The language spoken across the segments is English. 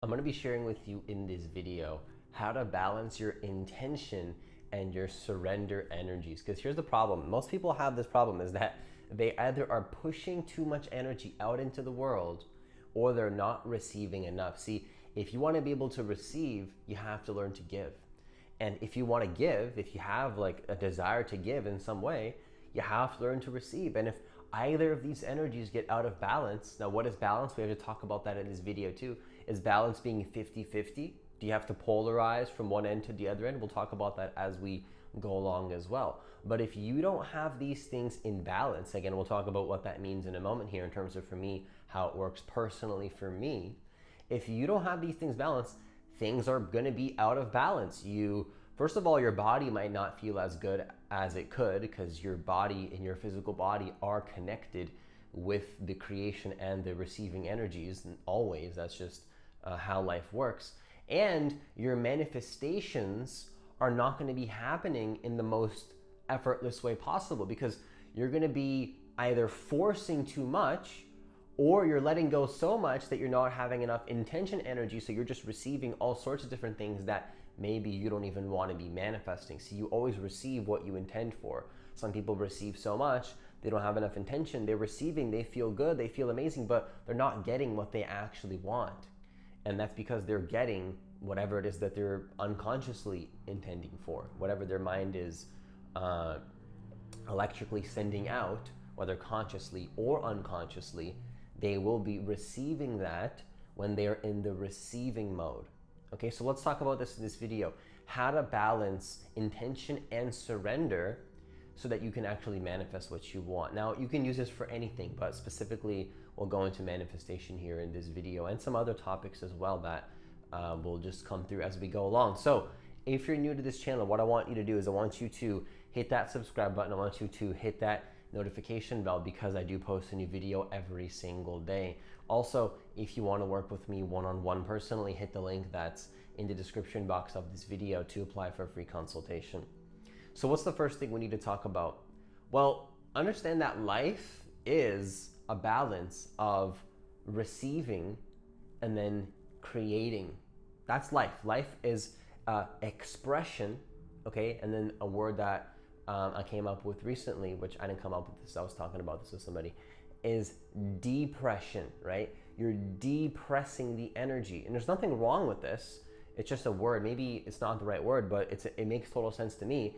I'm going to be sharing with you in this video how to balance your intention and your surrender energies. Because here's the problem. Most people have this problem, is that they either are pushing too much energy out into the world or they're not receiving enough. See, if you want to be able to receive, you have to learn to give. And if you want to give, if you have like a desire to give in some way, you have to learn to receive. And if either of these energies get out of balance, now what is balance? We have to talk about that in this video too. Is balance being 50-50? Do you have to polarize from one end to the other end? We'll talk about that as we go along as well. But if you don't have these things in balance, again, we'll talk about what that means in a moment here in terms of, for me, how it works personally for me. If you don't have these things balanced, things are going to be out of balance. First of all, your body might not feel as good as it could because your body and your physical body are connected with the creation and the receiving energies. And always, that's just how life works. And your manifestations are not going to be happening in the most effortless way possible because you're going to be either forcing too much or you're letting go so much that you're not having enough intention energy, so you're just receiving all sorts of different things that maybe you don't even want to be manifesting. So you always receive what you intend for. Some people receive so much, they don't have enough intention. They're receiving, they feel good, they feel amazing, but they're not getting what they actually want. And that's because they're getting whatever it is that they're unconsciously intending for, whatever their mind is electrically sending out, whether consciously or unconsciously. They will be receiving that when they are in the receiving mode. Okay, so let's talk about this in this video. How to balance intention and surrender so that you can actually manifest what you want. Now, you can use this for anything, but specifically, we'll go into manifestation here in this video and some other topics as well that will just come through as we go along. So if you're new to this channel, what I want you to do is I want you to hit that subscribe button. I want you to hit that notification bell because I do post a new video every single day. Also, if you want to work with me one-on-one personally, hit the link that's in the description box of this video to apply for a free consultation. So what's the first thing we need to talk about? Well, understand that life is a balance of receiving and then creating. That's life. Life is expression, okay? And then a word that I came up with recently, which I didn't come up with this, I was talking about this with somebody, is depression, right? You're depressing the energy. And there's nothing wrong with this. It's just a word. Maybe it's not the right word, but it makes total sense to me.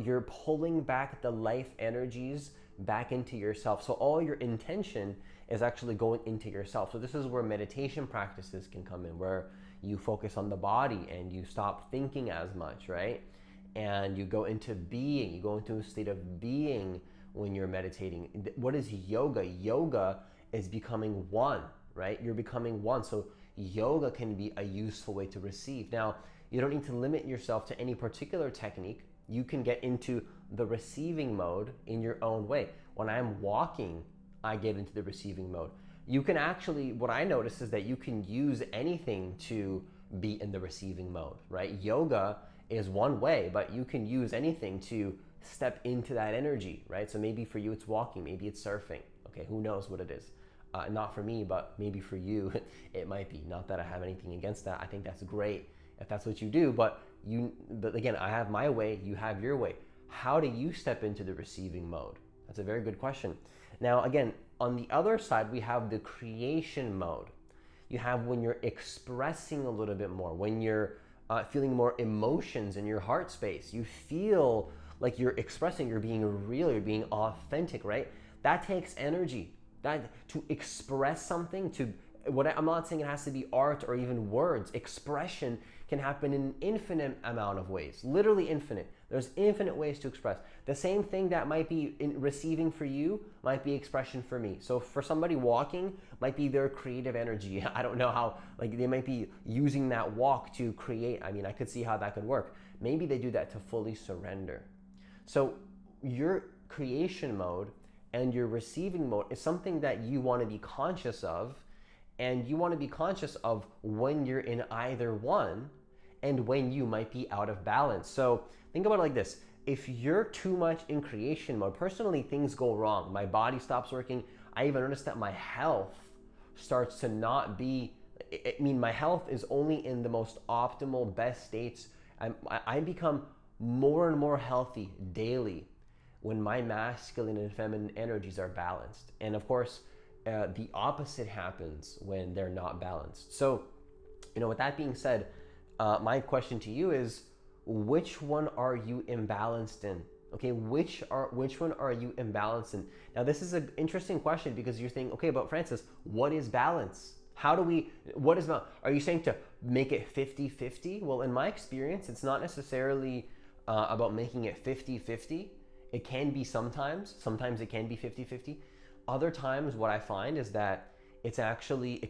You're pulling back the life energies back into yourself. So all your intention is actually going into yourself. So this is where meditation practices can come in, where you focus on the body and you stop thinking as much, right? And you go into being, you go into a state of being when you're meditating. What is yoga? Yoga is becoming one, right? You're becoming one. So yoga can be a useful way to receive. Now, you don't need to limit yourself to any particular technique. You can get into the receiving mode in your own way. When I'm walking, I get into the receiving mode. You can actually, what I notice is that you can use anything to be in the receiving mode, right? Yoga is one way, but you can use anything to step into that energy, right? So maybe for you it's walking, maybe it's surfing. Okay, who knows what it is? Not for me, but maybe for you it might be. Not that I have anything against that. I think that's great if that's what you do, but again, I have my way, you have your way. How do you step into the receiving mode? That's a very good question. Now, again, on the other side, we have the creation mode. You have when you're expressing a little bit more, when you're feeling more emotions in your heart space. You feel like you're expressing, you're being real, you're being authentic, right? That takes energy. To express something, I'm not saying it has to be art or even words. Expression can happen in an infinite amount of ways, literally infinite. There's infinite ways to express. The same thing that might be in receiving for you might be expression for me. So for somebody walking might be their creative energy. I don't know how, like they might be using that walk to create. I mean, I could see how that could work. Maybe they do that to fully surrender. So your creation mode and your receiving mode is something that you want to be conscious of. And you want to be conscious of when you're in either one and when you might be out of balance. So think about it like this. If you're too much in creation mode, personally, things go wrong. My body stops working. I even notice that my health starts to not be I mean, my health is only in the most optimal, best states. I become more and more healthy daily when my masculine and feminine energies are balanced. And of course, the opposite happens when they're not balanced. So, with that being said, my question to you is, which one are you imbalanced in? Okay, which one are you imbalanced in? Now, this is an interesting question because you're thinking, okay, but Francis, what is balance? What is balance? Are you saying to make it 50-50? Well, in my experience, it's not necessarily about making it 50-50. It can be sometimes it can be 50-50. Other times what I find is that it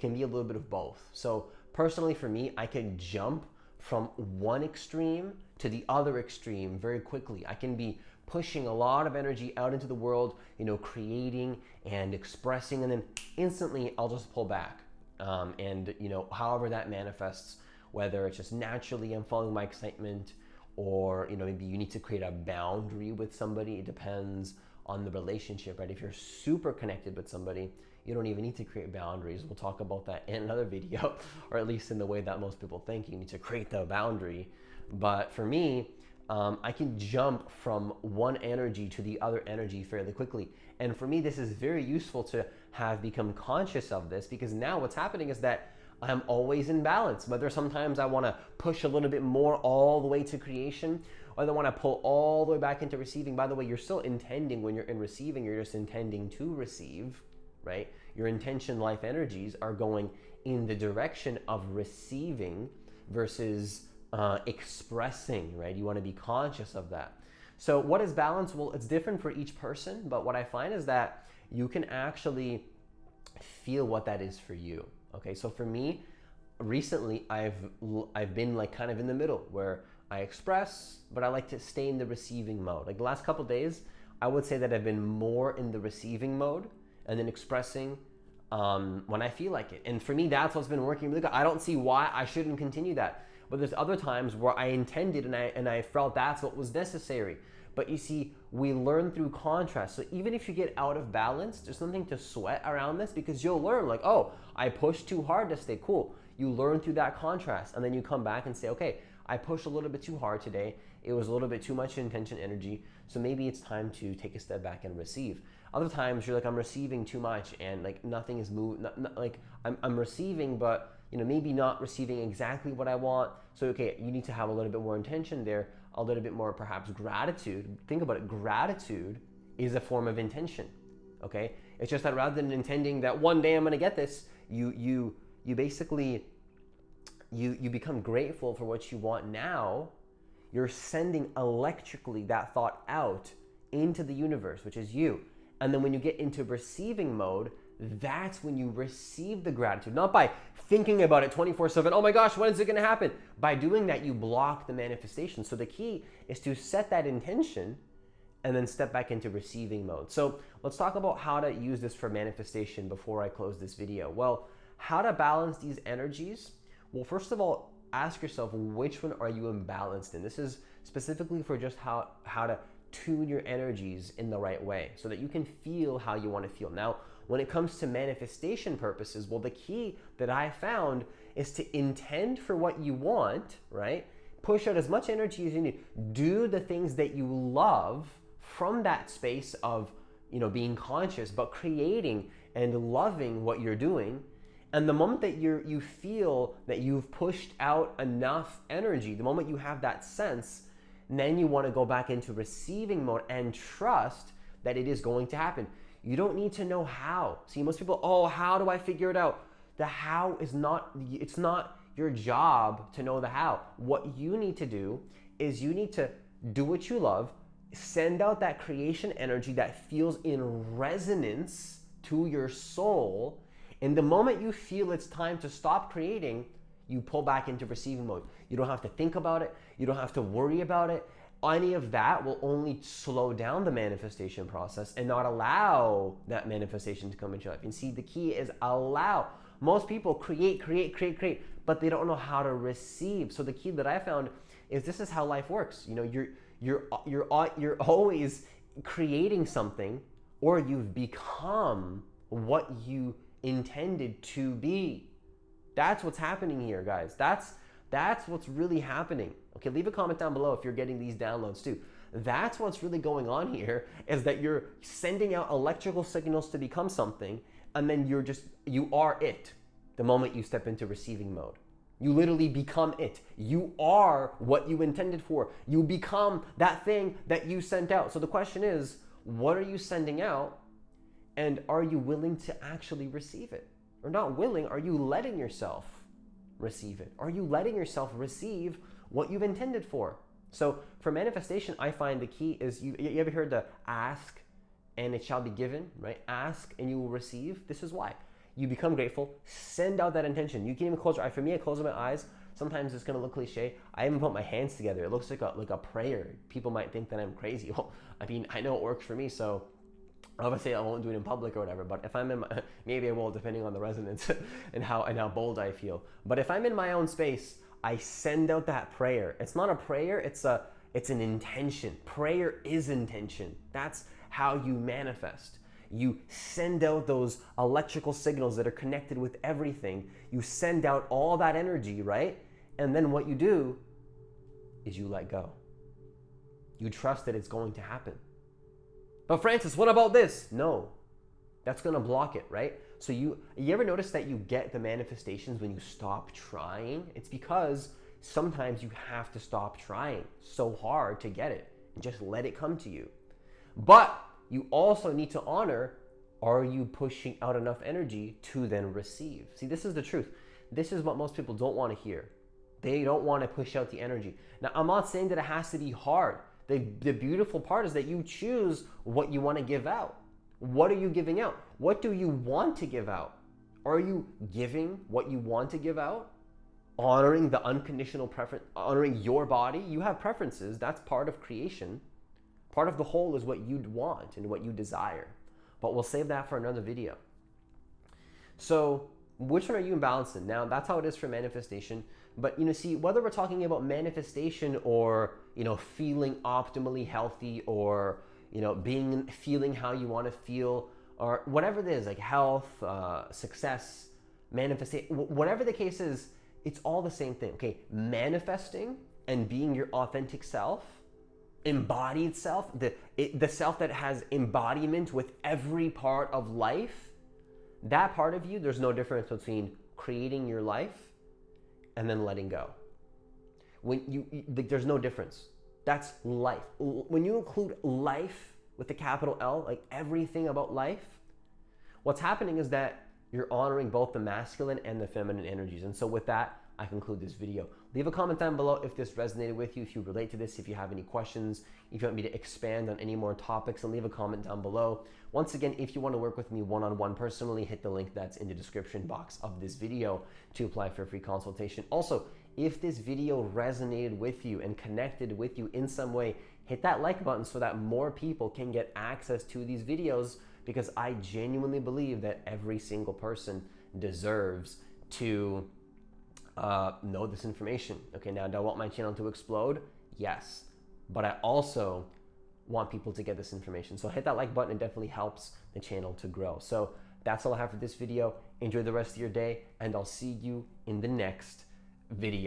can be a little bit of both. So personally for me, I can jump from one extreme to the other extreme very quickly. I can be pushing a lot of energy out into the world, creating and expressing, and then instantly I'll just pull back. And however that manifests, whether it's just naturally I'm following my excitement, or maybe you need to create a boundary with somebody. It depends on the relationship, right? If you're super connected with somebody, you don't even need to create boundaries. We'll talk about that in another video, or at least in the way that most people think. You need to create the boundary. But for me, I can jump from one energy to the other energy fairly quickly. And for me, this is very useful to have become conscious of this, because now what's happening is that I'm always in balance. Whether sometimes I want to push a little bit more all the way to creation, or I want to pull all the way back into receiving. By the way, you're still intending when you're in receiving, you're just intending to receive, right? Your intention life energies are going in the direction of receiving versus expressing, right? You want to be conscious of that. So what is balance? Well, it's different for each person, but what I find is that you can actually feel what that is for you. Okay, so for me, recently I've been like kind of in the middle where I express, but I like to stay in the receiving mode. Like the last couple of days, I would say that I've been more in the receiving mode and then expressing when I feel like it. And for me, that's what's been working really good. I don't see why I shouldn't continue that. But there's other times where I intended and I felt that's what was necessary. But you see, we learn through contrast. So even if you get out of balance, there's nothing to sweat around this, because you'll learn like, oh, I pushed too hard to stay cool. You learn through that contrast, and then you come back and say, okay, I pushed a little bit too hard today. It was a little bit too much intention energy. So maybe it's time to take a step back and receive. Other times you're like, I'm receiving too much and like nothing is moving. Like I'm receiving, but maybe not receiving exactly what I want. So okay, you need to have a little bit more intention there, a little bit more perhaps gratitude. Think about it. Gratitude is a form of intention. Okay, it's just that rather than intending that one day I'm going to get this, you basically you become grateful for what you want now. You're sending electrically that thought out into the universe, which is you. And then when you get into receiving mode, that's when you receive the gratitude, not by thinking about it 24/7. Oh my gosh, when is it going to happen? By doing that, you block the manifestation. So the key is to set that intention and then step back into receiving mode. So let's talk about how to use this for manifestation before I close this video. Well, how to balance these energies? Well, first of all, ask yourself, which one are you imbalanced in? This is specifically for just how to tune your energies in the right way so that you can feel how you want to feel. Now, when it comes to manifestation purposes, well, the key that I found is to intend for what you want, right? Push out as much energy as you need. Do the things that you love from that space of, being conscious, but creating and loving what you're doing. And the moment that you feel that you've pushed out enough energy, the moment you have that sense, then you want to go back into receiving mode and trust that it is going to happen. You don't need to know how. See, most people, oh, how do I figure it out? The how is it's not your job to know the how. What you need to do is you need to do what you love, send out that creation energy that feels in resonance to your soul. And the moment you feel it's time to stop creating, you pull back into receiving mode. You don't have to think about it. You don't have to worry about it. Any of that will only slow down the manifestation process and not allow that manifestation to come into your life. And see, the key is allow. Most people create, but they don't know how to receive. So the key that I found is this is how life works. You're always creating something, or you've become what you intended to be. That's what's happening here, guys. That's what's really happening. Okay, leave a comment down below if you're getting these downloads too. That's what's really going on here, is that you're sending out electrical signals to become something, and then you are it the moment you step into receiving mode. You literally become it. You are what you intended for. You become that thing that you sent out. So the question is, what are you sending out? And are you willing to actually receive it? Or not willing, are you letting yourself receive it? Are you letting yourself receive what you've intended for? So for manifestation, I find the key is, you ever heard the ask and it shall be given, right? Ask and you will receive. This is why. You become grateful, send out that intention. You can even close your eyes. For me, I close my eyes. Sometimes it's gonna look cliche. I even put my hands together. It looks like a prayer. People might think that I'm crazy. Well, I mean, I know it works for me, so obviously I won't do it in public or whatever, but if I'm in my, maybe I will, depending on the resonance and how bold I feel. But if I'm in my own space, I send out that prayer. It's not a prayer, it's an intention. Prayer is intention. That's how you manifest. You send out those electrical signals that are connected with everything. You send out all that energy, right? And then what you do is you let go. You trust that it's going to happen. But Francis, what about this? No, that's gonna block it, right? So you ever notice that you get the manifestations when you stop trying? It's because sometimes you have to stop trying so hard to get it and just let it come to you. But you also need to honor, are you pushing out enough energy to then receive? See, this is the truth. This is what most people don't want to hear. They don't want to push out the energy. Now, I'm not saying that it has to be hard. The beautiful part is that you choose what you want to give out. What are you giving out? What do you want to give out? Are you giving what you want to give out? Honoring the unconditional preference, honoring your body. You have preferences. That's part of creation. Part of the whole is what you'd want and what you desire. But we'll save that for another video. So which one are you imbalancing? Now, that's how it is for manifestation. But, see, whether we're talking about manifestation or, feeling optimally healthy or, feeling how you want to feel or whatever it is, like health, success, manifestation, whatever the case is, it's all the same thing, okay? Manifesting and being your authentic self, embodied self, the self that has embodiment with every part of life, that part of you, there's no difference between creating your life and then letting go. There's no difference. That's life. When you include life with a capital L, like everything about life, what's happening is that you're honoring both the masculine and the feminine energies. And so with that, I conclude this video. Leave a comment down below if this resonated with you, if you relate to this, if you have any questions, if you want me to expand on any more topics, and leave a comment down below. Once again, if you want to work with me one-on-one personally, hit the link that's in the description box of this video to apply for a free consultation. Also, if this video resonated with you and connected with you in some way, hit that like button so that more people can get access to these videos, because I genuinely believe that every single person deserves to know this information. Okay, now do I want my channel to explode? Yes, but I also want people to get this information. So hit that like button, it definitely helps the channel to grow. So that's all I have for this video. Enjoy the rest of your day, and I'll see you in the next video.